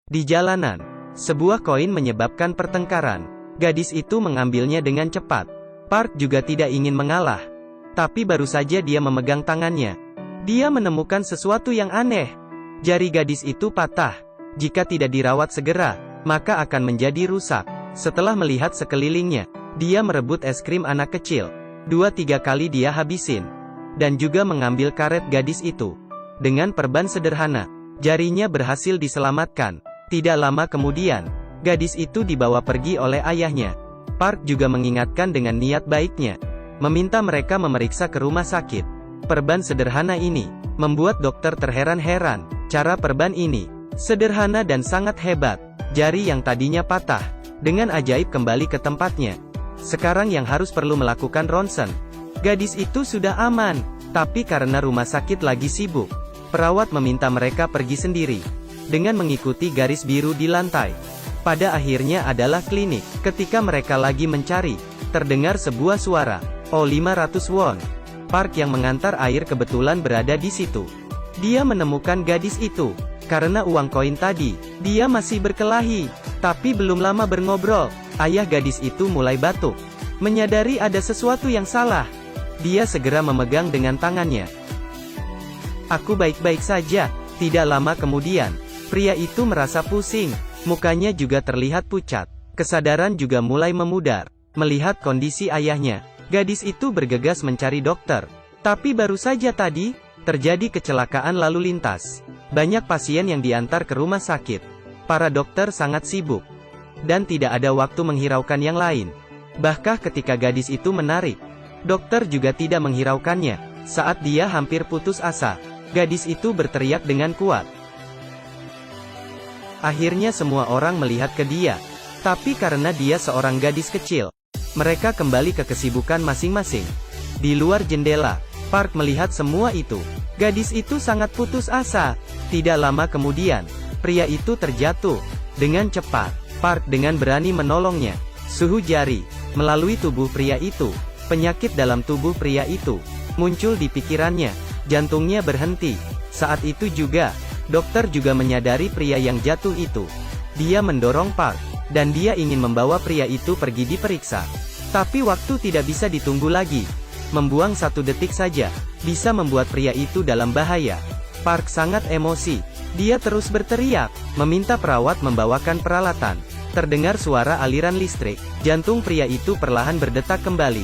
Di jalanan, sebuah koin menyebabkan pertengkaran. Gadis itu mengambilnya dengan cepat. Park juga tidak ingin mengalah. Tapi baru saja dia memegang tangannya, dia menemukan sesuatu yang aneh. Jari gadis itu patah. Jika tidak dirawat segera, maka akan menjadi rusak. Setelah melihat sekelilingnya, dia merebut es krim anak kecil. 2-3 kali dia habisin. Dan juga mengambil karet gadis itu. Dengan perban sederhana, jarinya berhasil diselamatkan. Tidak lama kemudian, gadis itu dibawa pergi oleh ayahnya. Park juga mengingatkan dengan niat baiknya, meminta mereka memeriksa ke rumah sakit. Perban sederhana ini membuat dokter terheran-heran. Cara perban ini sederhana dan sangat hebat. Jari yang tadinya patah, dengan ajaib kembali ke tempatnya. Sekarang yang harus perlu melakukan ronsen. Gadis itu sudah aman, tapi karena rumah sakit lagi sibuk, perawat meminta mereka pergi sendiri. Dengan mengikuti garis biru di lantai. Pada akhirnya adalah klinik. Ketika mereka lagi mencari, terdengar sebuah suara. Oh, 500 won. Park yang mengantar air kebetulan berada di situ. Dia menemukan gadis itu. Karena uang koin tadi, dia masih berkelahi. Tapi belum lama berngobrol, ayah gadis itu mulai batuk. Menyadari ada sesuatu yang salah, dia segera memegang dengan tangannya. Aku baik-baik saja. Tidak lama kemudian, pria itu merasa pusing. Mukanya juga terlihat pucat. Kesadaran juga mulai memudar. Melihat kondisi ayahnya, gadis itu bergegas mencari dokter. Tapi baru saja tadi, terjadi kecelakaan lalu lintas. Banyak pasien yang diantar ke rumah sakit. Para dokter sangat sibuk. Dan tidak ada waktu menghiraukan yang lain. Bahkan ketika gadis itu menarik, dokter juga tidak menghiraukannya. Saat dia hampir putus asa, gadis itu berteriak dengan kuat. Akhirnya semua orang melihat ke dia. Tapi karena dia seorang gadis kecil, mereka kembali ke kesibukan masing-masing. Di luar jendela, Park melihat semua itu. Gadis itu sangat putus asa. Tidak lama kemudian, pria itu terjatuh. Dengan cepat, Park dengan berani menolongnya. Suhu jari, melalui tubuh pria itu. Penyakit dalam tubuh pria itu muncul di pikirannya. Jantungnya berhenti. Saat itu juga, dokter juga menyadari pria yang jatuh itu. Dia mendorong Park, dan dia ingin membawa pria itu pergi diperiksa. Tapi waktu tidak bisa ditunggu lagi. Membuang 1 detik saja, bisa membuat pria itu dalam bahaya. Park sangat emosi. Dia terus berteriak, meminta perawat membawakan peralatan. Terdengar suara aliran listrik. Jantung pria itu perlahan berdetak kembali.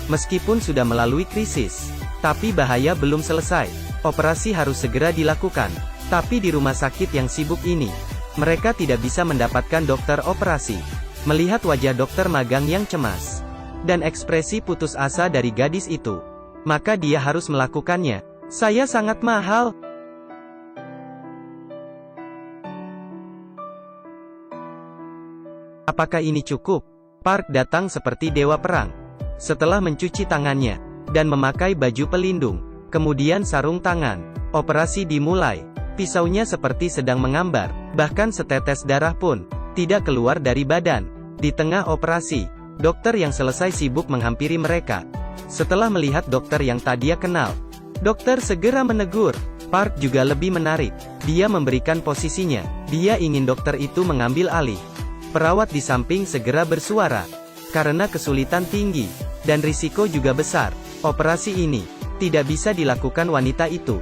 Meskipun sudah melalui krisis, tapi bahaya belum selesai. Operasi harus segera dilakukan. Tapi di rumah sakit yang sibuk ini, mereka tidak bisa mendapatkan dokter operasi. Melihat wajah dokter magang yang cemas, dan ekspresi putus asa dari gadis itu, maka dia harus melakukannya. Saya sangat mahal. Apakah ini cukup? Park datang seperti dewa perang. Setelah mencuci tangannya, dan memakai baju pelindung, kemudian sarung tangan, operasi dimulai. Pisaunya seperti sedang mengambar, bahkan setetes darah pun tidak keluar dari badan. Di tengah operasi, dokter yang selesai sibuk menghampiri mereka. Setelah melihat dokter yang tadi dia kenal, dokter segera menegur. Park juga lebih menarik. Dia memberikan posisinya. Dia ingin dokter itu mengambil alih. Perawat di samping segera bersuara. Karena kesulitan tinggi, dan risiko juga besar, operasi ini tidak bisa dilakukan wanita itu.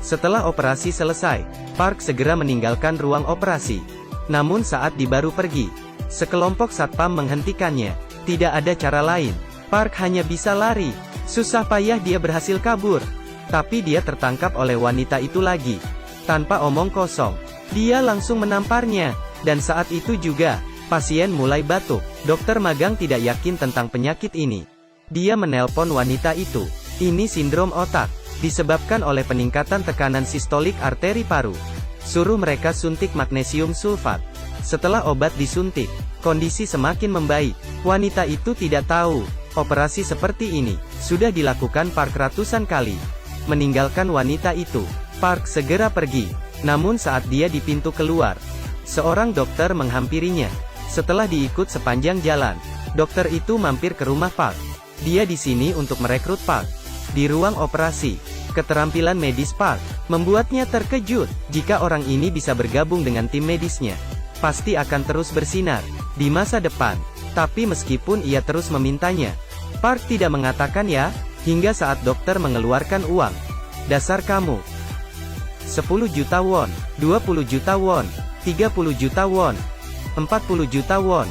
Setelah operasi selesai, Park segera meninggalkan ruang operasi. Namun saat dia baru pergi, sekelompok satpam menghentikannya. Tidak ada cara lain. Park hanya bisa lari. Susah payah dia berhasil kabur. Tapi dia tertangkap oleh wanita itu lagi. Tanpa omong kosong, dia langsung menamparnya. Dan saat itu juga, pasien mulai batuk. Dokter magang tidak yakin tentang penyakit ini. Dia menelpon wanita itu. Ini sindrom otak. Disebabkan oleh peningkatan tekanan sistolik arteri paru. Suruh mereka suntik magnesium sulfat. Setelah obat disuntik, kondisi semakin membaik. Wanita itu tidak tahu, operasi seperti ini sudah dilakukan Park ratusan kali. Meninggalkan wanita itu, Park segera pergi. Namun saat dia di pintu keluar, seorang dokter menghampirinya. Setelah diikut sepanjang jalan, dokter itu mampir ke rumah Park. Dia di sini untuk merekrut Park. Di ruang operasi, keterampilan medis Park membuatnya terkejut. Jika orang ini bisa bergabung dengan tim medisnya, pasti akan terus bersinar di masa depan. Tapi meskipun ia terus memintanya, Park tidak mengatakan ya, hingga saat dokter mengeluarkan uang. Dasar kamu. 10 juta won, 20 juta won, 30 juta won, 40 juta won,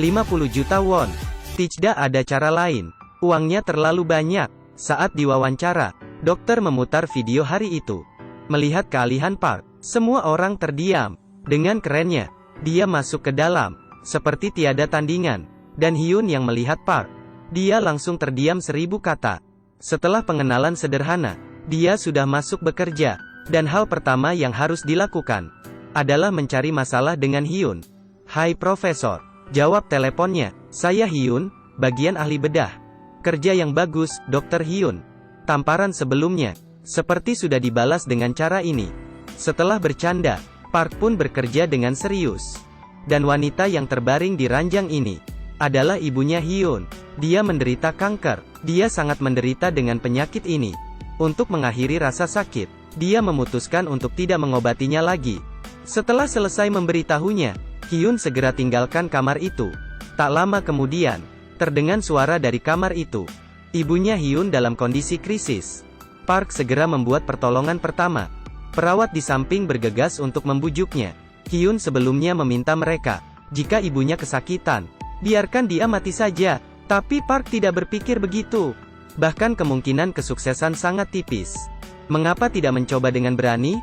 50 juta won. Tidak ada cara lain. Uangnya terlalu banyak. Saat diwawancara, dokter memutar video hari itu. Melihat kealihan Park, semua orang terdiam. Dengan kerennya, dia masuk ke dalam, seperti tiada tandingan. Dan Hyun yang melihat Park, dia langsung terdiam 1000 kata. Setelah pengenalan sederhana, dia sudah masuk bekerja. Dan hal pertama yang harus dilakukan adalah mencari masalah dengan Hyun. "Hai Profesor," jawab teleponnya. "Saya Hyun, bagian ahli bedah." "Kerja yang bagus, Dr. Hyun." Tamparan sebelumnya seperti sudah dibalas dengan cara ini. Setelah bercanda, Park pun bekerja dengan serius. Dan wanita yang terbaring di ranjang ini adalah ibunya Hyun. Dia menderita kanker. Dia sangat menderita dengan penyakit ini. Untuk mengakhiri rasa sakit, dia memutuskan untuk tidak mengobatinya lagi. Setelah selesai memberitahunya, Hyun segera tinggalkan kamar itu. Tak lama kemudian, terdengar suara dari kamar itu. Ibunya Hyun dalam kondisi krisis. Park segera membuat pertolongan pertama. Perawat di samping bergegas untuk membujuknya. Hyun sebelumnya meminta mereka, jika ibunya kesakitan, biarkan dia mati saja. Tapi Park tidak berpikir begitu. Bahkan kemungkinan kesuksesan sangat tipis. Mengapa tidak mencoba dengan berani?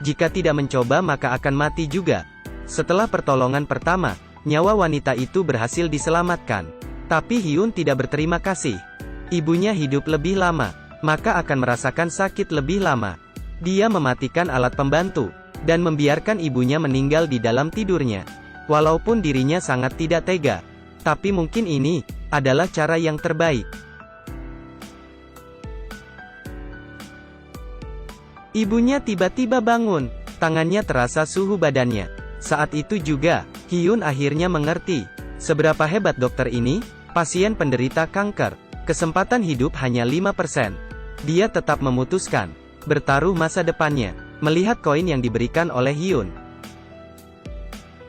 Jika tidak mencoba maka akan mati juga. Setelah pertolongan pertama, nyawa wanita itu berhasil diselamatkan. Tapi Hyun tidak berterima kasih. Ibunya hidup lebih lama, maka akan merasakan sakit lebih lama. Dia mematikan alat pembantu, dan membiarkan ibunya meninggal di dalam tidurnya. Walaupun dirinya sangat tidak tega, tapi mungkin ini adalah cara yang terbaik. Ibunya tiba-tiba bangun, tangannya terasa suhu badannya. Saat itu juga, Hyun akhirnya mengerti seberapa hebat dokter ini. Pasien penderita kanker, kesempatan hidup hanya 5%. Dia tetap memutuskan bertaruh masa depannya, melihat koin yang diberikan oleh Hyun.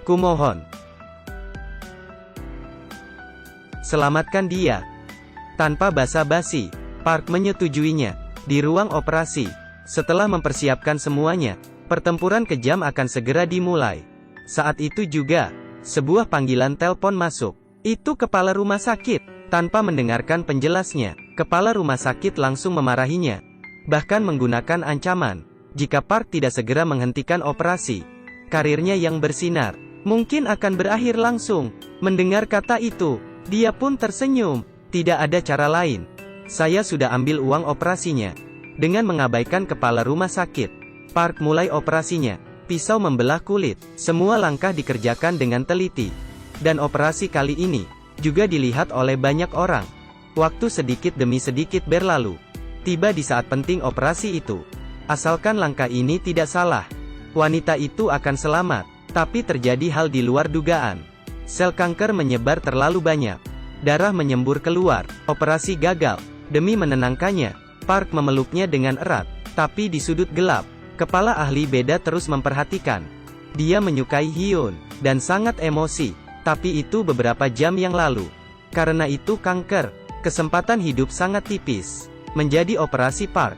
"Kumohon, selamatkan dia." Tanpa basa-basi, Park menyetujuinya. Di ruang operasi, setelah mempersiapkan semuanya, pertempuran kejam akan segera dimulai. Saat itu juga, sebuah panggilan telepon masuk. Itu kepala rumah sakit. Tanpa mendengarkan penjelasnya, kepala rumah sakit langsung memarahinya. Bahkan menggunakan ancaman, jika Park tidak segera menghentikan operasi, karirnya yang bersinar mungkin akan berakhir langsung. Mendengar kata itu, dia pun tersenyum. Tidak ada cara lain. "Saya sudah ambil uang operasinya." Dengan mengabaikan kepala rumah sakit, Park mulai operasinya. Pisau membelah kulit. Semua langkah dikerjakan dengan teliti. Dan operasi kali ini juga dilihat oleh banyak orang. Waktu sedikit demi sedikit berlalu. Tiba di saat penting operasi itu. Asalkan langkah ini tidak salah, wanita itu akan selamat. Tapi terjadi hal di luar dugaan. Sel kanker menyebar terlalu banyak. Darah menyembur keluar. Operasi gagal. Demi menenangkannya, Park memeluknya dengan erat. Tapi di sudut gelap, kepala ahli beda terus memperhatikan. Dia menyukai Hyun, dan sangat emosi. Tapi itu beberapa jam yang lalu. Karena itu kanker, kesempatan hidup sangat tipis. Menjadi operasi Park.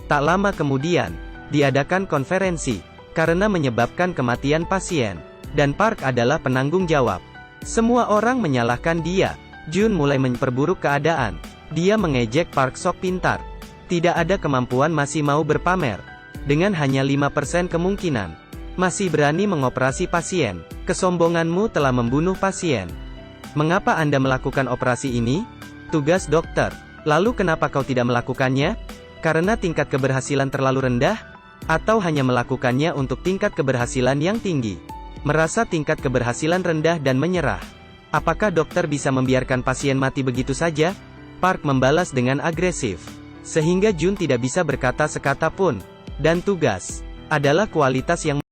Tak lama kemudian, diadakan konferensi, karena menyebabkan kematian pasien. Dan Park adalah penanggung jawab. Semua orang menyalahkan dia. Jun mulai memperburuk keadaan. Dia mengejek Park sok pintar. Tidak ada kemampuan, masih mau berpamer. Dengan hanya 5% kemungkinan, masih berani mengoperasi pasien. Kesombonganmu telah membunuh pasien. Mengapa Anda melakukan operasi ini? Tugas dokter. Lalu kenapa kau tidak melakukannya? Karena tingkat keberhasilan terlalu rendah? Atau hanya melakukannya untuk tingkat keberhasilan yang tinggi? Merasa tingkat keberhasilan rendah dan menyerah. Apakah dokter bisa membiarkan pasien mati begitu saja? Park membalas dengan agresif. Sehingga Jun tidak bisa berkata sekata pun. Dan tugas adalah kualitas yang